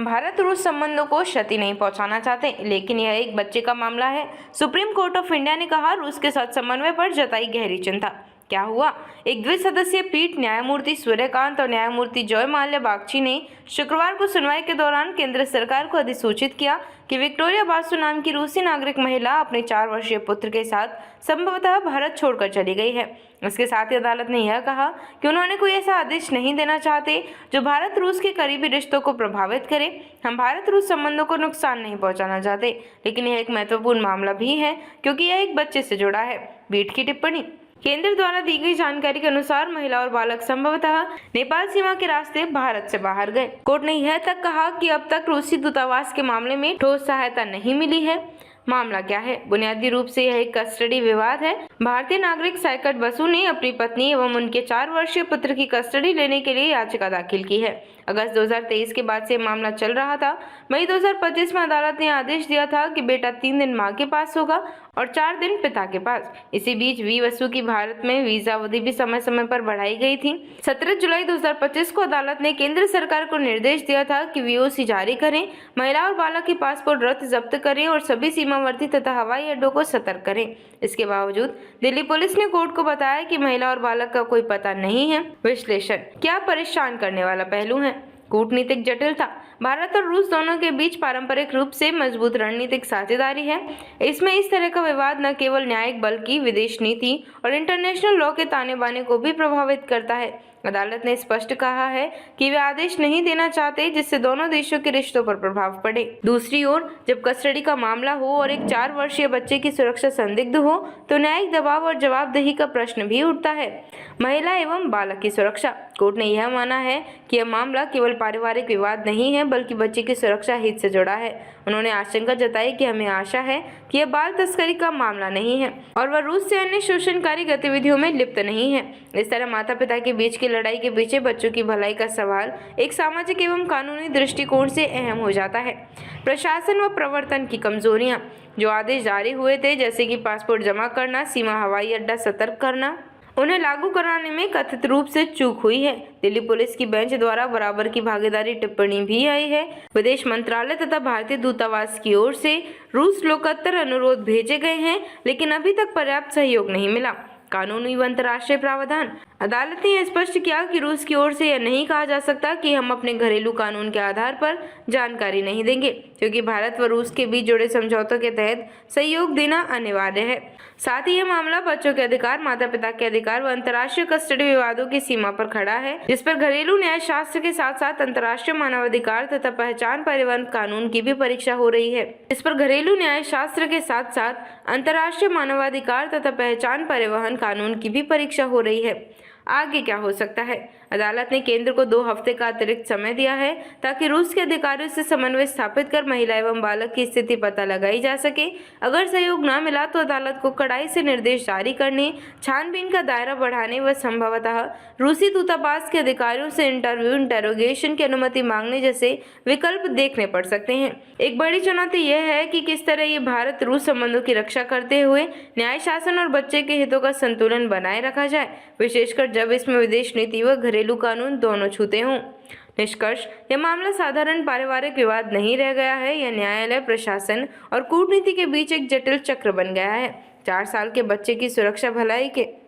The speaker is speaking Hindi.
भारत रूस संबंधों को क्षति नहीं पहुंचाना चाहते, लेकिन यह एक बच्चे का मामला है। सुप्रीम कोर्ट ऑफ इंडिया ने कहा, रूस के साथ समन्वय पर जताई गहरी चिंता। क्या हुआ? एक द्विसदस्यीय पीठ न्यायमूर्ति सूर्यकांत और न्यायमूर्ति जॉय माल्या बागची ने शुक्रवार को सुनवाई के दौरान केंद्र सरकार को अधिसूचित किया कि विक्टोरिया बासु नाम की रूसी नागरिक महिला अपने 4 वर्षीय पुत्र के साथ संभवतः भारत छोड़कर चली गई है। इसके साथ ही अदालत ने यह कहा कि उन्होंने कोई ऐसा आदेश नहीं देना चाहते जो भारत रूस के करीबी रिश्तों को प्रभावित करे। हम भारत रूस संबंधों को नुकसान नहीं पहुंचाना चाहते, लेकिन यह एक महत्वपूर्ण मामला भी है क्योंकि यह एक बच्चे से जुड़ा है। पीठ की टिप्पणी। केंद्र द्वारा दी गई जानकारी के अनुसार महिला और बालक संभवतः नेपाल सीमा के रास्ते भारत से बाहर गए। कोर्ट ने यह तक कहा कि अब तक रूसी दूतावास के मामले में ठोस सहायता नहीं मिली है। मामला क्या है? बुनियादी रूप से यह एक कस्टडी विवाद है। भारतीय नागरिक सैकट बसु ने अपनी पत्नी एवं उनके 4 वर्षीय पुत्र की कस्टडी लेने के लिए याचिका दाखिल की है। अगस्त 2023 के बाद से मामला चल रहा था। मई 2025 में अदालत ने आदेश दिया था कि बेटा 3 दिन मां के पास होगा और 4 दिन पिता के पास। इसी बीच वी बसु की भारत में वीजा अवधि भी समय समय पर बढ़ाई गई थी। 17 जुलाई 2025 को अदालत ने केंद्र सरकार को निर्देश दिया था कि वीओसी जारी करें, महिला और बालक के पासपोर्ट रद्द जब्त करें और सभी सीमावर्ती तथा हवाई अड्डों को सतर्क करें। इसके बावजूद दिल्ली पुलिस ने कोर्ट को बताया कि महिला और बालक का कोई पता नहीं है। विश्लेषण। क्या परेशान करने वाला पहलू है? कूटनीतिक जटिलता। भारत और रूस दोनों के बीच पारंपरिक रूप से मजबूत रणनीतिक साझेदारी है। इसमें इस तरह का विवाद न केवल न्यायिक बल्कि विदेश नीति और इंटरनेशनल लॉ के ताने बाने को भी प्रभावित करता है। अदालत ने स्पष्ट कहा है कि वे आदेश नहीं देना चाहते जिससे दोनों देशों के रिश्तों पर प्रभाव पड़े। दूसरी ओर, जब कस्टडी का मामला हो और एक 4 वर्षीय बच्चे की सुरक्षा संदिग्ध हो तो न्यायिक दबाव और जवाबदेही का प्रश्न भी उठता है। महिला एवं बालक की सुरक्षा। कोर्ट ने यह माना है कि यह मामला केवल पारिवारिक विवाद नहीं है बल्कि बच्चे की सुरक्षा हित से जुड़ा है। उन्होंने आशंका जताई कि हमें आशा है कि यह बाल तस्करी का मामला नहीं है और वह रूस से अन्य शोषणकारी गतिविधियों में लिप्त नहीं है। इस तरह माता पिता के बीच की लड़ाई के पीछे बच्चों की भलाई का सवाल एक सामाजिक एवं कानूनी दृष्टिकोण से अहम हो जाता है। प्रशासन व प्रवर्तन की कमजोरियां। जो आदेश जारी हुए थे जैसे कि पासपोर्ट जमा करना, सीमा हवाई अड्डा सतर्क करना, उन्हें लागू कराने में कथित रूप से चूक हुई है। दिल्ली पुलिस की बेंच द्वारा बराबर की भागीदारी टिप्पणी भी आई है। विदेश मंत्रालय तथा भारतीय दूतावास की ओर से रूस लोकोत्तर अनुरोध भेजे गए हैं, लेकिन अभी तक पर्याप्त सहयोग नहीं मिला। कानूनी व अंतर्राष्ट्रीय प्रावधान। अदालत ने यह स्पष्ट किया कि रूस की ओर से यह नहीं कहा जा सकता कि हम अपने घरेलू कानून के आधार पर जानकारी नहीं देंगे, क्योंकि भारत व रूस के बीच जुड़े समझौतों के तहत सहयोग देना अनिवार्य है। साथ ही यह मामला बच्चों के अधिकार, माता पिता के अधिकार व अंतर्राष्ट्रीय कस्टडी विवादों की सीमा पर खड़ा है, जिस पर घरेलू न्याय शास्त्र के साथ साथ अंतर्राष्ट्रीय मानवाधिकार तथा पहचान परिवहन कानून की भी परीक्षा हो रही है। इस पर घरेलू न्याय शास्त्र के साथ साथ अंतर्राष्ट्रीय मानवाधिकार तथा पहचान परिवहन कानून की भी परीक्षा हो रही है। आगे क्या हो सकता है? अदालत ने केंद्र को 2 हफ्ते का अतिरिक्त समय दिया है ताकि रूस के अधिकारियों से समन्वय स्थापित कर महिला एवं बालक की स्थिति पता लगाई जा सके। अगर सहयोग न मिला तो अदालत को कड़ाई से निर्देश जारी करने, छानबीन का दायरा बढ़ाने व संभवतः रूसी दूतावास के अधिकारियों से इंटरोगेशन की अनुमति मांगने जैसे विकल्प देखने पड़ सकते हैं। एक बड़ी चुनौती यह है कि किस तरह ये भारत रूस संबंधों की रक्षा करते हुए न्याय शासन और बच्चे के हितों का संतुलन बनाए रखा जाए, विशेषकर जब इसमें विदेश नीति व घरेलू कानून दोनों छूते हों। निष्कर्ष। यह मामला साधारण पारिवारिक विवाद नहीं रह गया है, यह न्यायालय, प्रशासन और कूटनीति के बीच एक जटिल चक्र बन गया है। 4 साल के बच्चे की सुरक्षा भलाई के